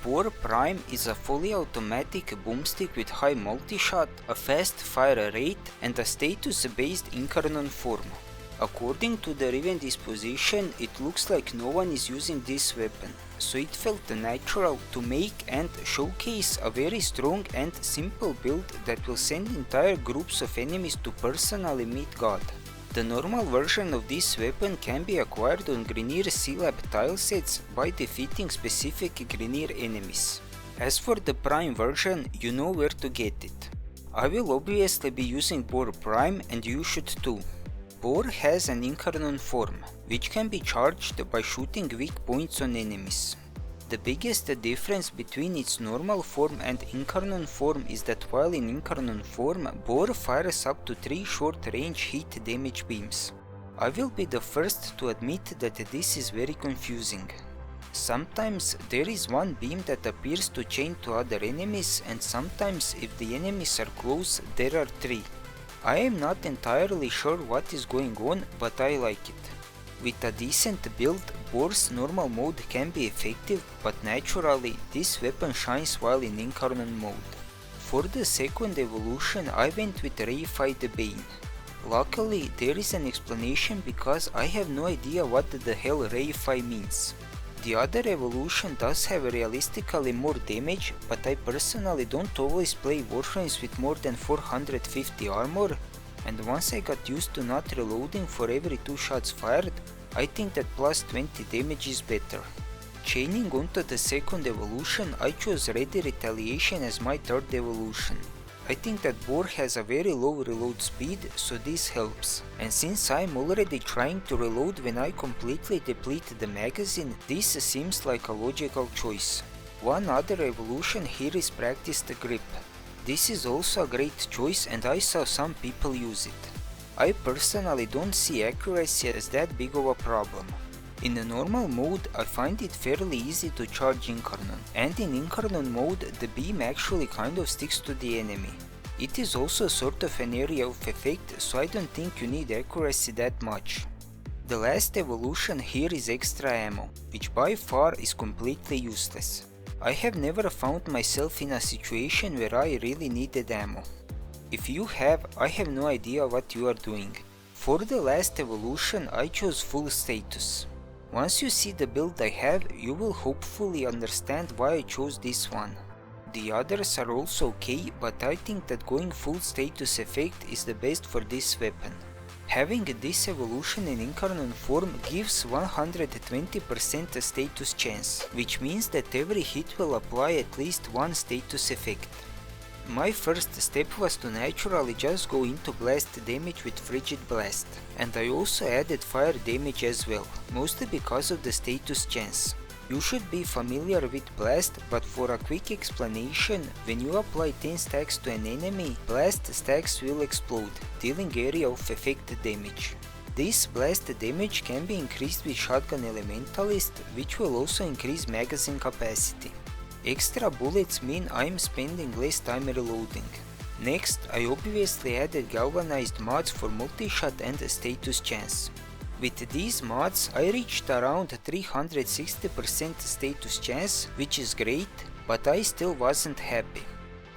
Boar Prime is a fully automatic boomstick with high multi-shot, a fast fire rate, and a status-based incarnon form. According to the Riven disposition, it looks like no one is using this weapon, so it felt natural to make and showcase a very strong and simple build that will send entire groups of enemies to personally meet God. The normal version of this weapon can be acquired on Grineer C-Lab tilesets by defeating specific Grineer enemies. As for the Prime version, you know where to get it. I will obviously be using Boar Prime and you should too. Boar has an incarnon form, which can be charged by shooting weak points on enemies. The biggest difference between its normal form and incarnon form is that while in incarnon form, Boar fires up to 3 short-range heat damage beams. I will be the first to admit that this is very confusing. Sometimes there is one beam that appears to chain to other enemies, and sometimes if the enemies are close, there are 3. I am not entirely sure what is going on, but I like it. With a decent build, Boar's normal mode can be effective, but naturally this weapon shines while in incarnon mode. For the second evolution, I went with Reify the Bane. Luckily there is an explanation because I have no idea what the hell Reify means. The other evolution does have realistically more damage, but I personally don't always play warframes with more than 450 armor, and once I got used to not reloading for every 2 shots fired, I think that plus 20 damage is better. Chaining onto the second evolution, I chose Ready Retaliation as my third evolution. I think that Boar has a very low reload speed, so this helps, and since I am already trying to reload when I completely deplete the magazine, this seems like a logical choice. One other evolution here is Practiced Grip. This is also a great choice and I saw some people use it. I personally don't see accuracy as that big of a problem. In a normal mode, I find it fairly easy to charge incarnon, and in incarnon mode the beam actually kind of sticks to the enemy. It is also sort of an area of effect, so I don't think you need accuracy that much. The last evolution here is Extra Ammo, which by far is completely useless. I have never found myself in a situation where I really needed ammo. If you have, I have no idea what you are doing. For the last evolution, I chose Full Status. Once you see the build I have, you will hopefully understand why I chose this one. The others are also okay, but I think that going Full Status effect is the best for this weapon. Having this evolution in incarnon form gives 120% status chance, which means that every hit will apply at least one status effect. My first step was to naturally just go into blast damage with Frigid Blast, and I also added fire damage as well, mostly because of the status chance. You should be familiar with Blast, but for a quick explanation, when you apply 10 stacks to an enemy, Blast stacks will explode, dealing area of effect damage. This blast damage can be increased with Shotgun Elementalist, which will also increase magazine capacity. Extra bullets mean I am spending less time reloading. Next, I obviously added galvanized mods for multi-shot and status chance. With these mods, I reached around 360% status chance, which is great, but I still wasn't happy.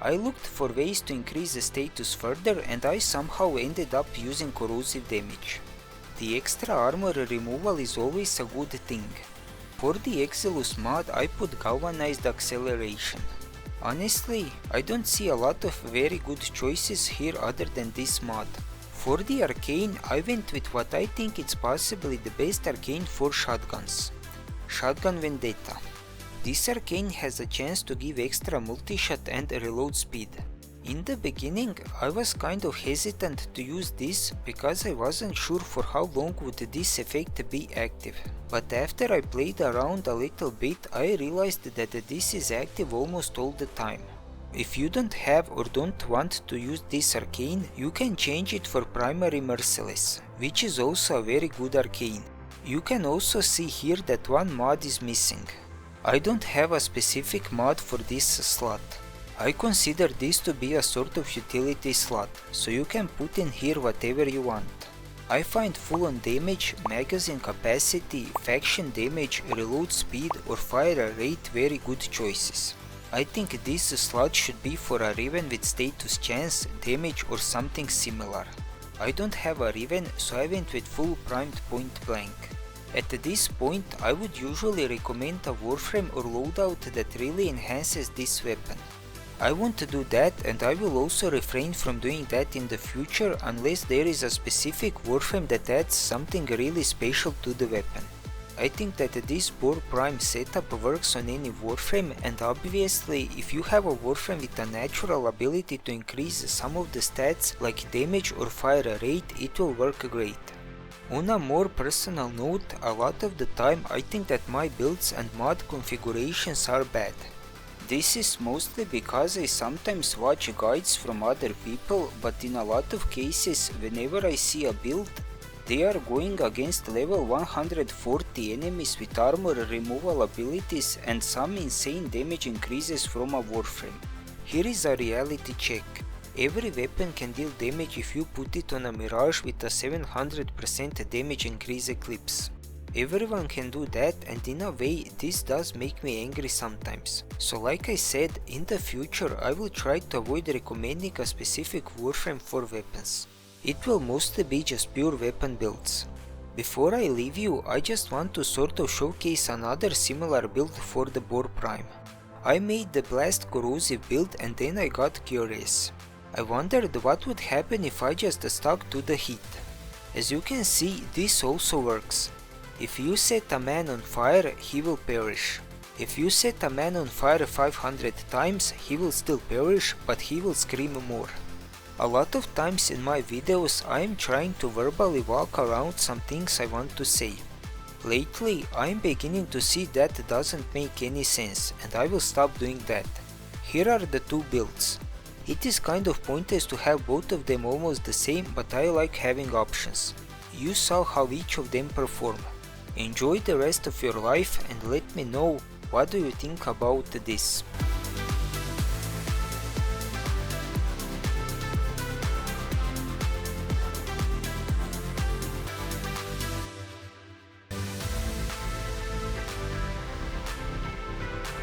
I looked for ways to increase the status further and I somehow ended up using corrosive damage. The extra armor removal is always a good thing. For the Exilus mod, I put galvanized acceleration. Honestly, I don't see a lot of very good choices here other than this mod. For the arcane, I went with what I think is possibly the best arcane for shotguns. Shotgun Vendetta. This arcane has a chance to give extra multi-shot and reload speed. In the beginning, I was kind of hesitant to use this because I wasn't sure for how long would this effect be active. But after I played around a little bit, I realized that this is active almost all the time. If you don't have or don't want to use this arcane, you can change it for Primary Merciless, which is also a very good arcane. You can also see here that one mod is missing. I don't have a specific mod for this slot. I consider this to be a sort of utility slot, so you can put in here whatever you want. I find full on damage, magazine capacity, faction damage, reload speed or fire rate very good choices. I think this slot should be for a Riven with status chance, damage or something similar. I don't have a Riven, so I went with full primed point blank. At this point I would usually recommend a warframe or loadout that really enhances this weapon. I want to do that, and I will also refrain from doing that in the future unless there is a specific warframe that adds something really special to the weapon. I think that this Boar Prime setup works on any warframe, and obviously if you have a warframe with a natural ability to increase some of the stats like damage or fire rate, it will work great. On a more personal note, a lot of the time I think that my builds and mod configurations are bad. This is mostly because I sometimes watch guides from other people, but in a lot of cases whenever I see a build, they are going against level 140 enemies with armor removal abilities and some insane damage increases from a warframe. Here is a reality check. Every weapon can deal damage if you put it on a Mirage with a 700% damage increase eclipse. Everyone can do that, and in a way this does make me angry sometimes. So like I said, in the future I will try to avoid recommending a specific warframe for weapons. It will mostly be just pure weapon builds. Before I leave you, I just want to sort of showcase another similar build for the Boar Prime. I made the Blast Corrosive build and then I got curious. I wondered what would happen if I just stuck to the heat. As you can see, this also works. If you set a man on fire, he will perish. If you set a man on fire 500 times, he will still perish, but he will scream more. A lot of times in my videos I am trying to verbally walk around some things I want to say. Lately I am beginning to see that doesn't make any sense, and I will stop doing that. Here are the two builds. It is kind of pointless to have both of them almost the same, but I like having options. You saw how each of them perform. Enjoy the rest of your life and let me know what do you think about this.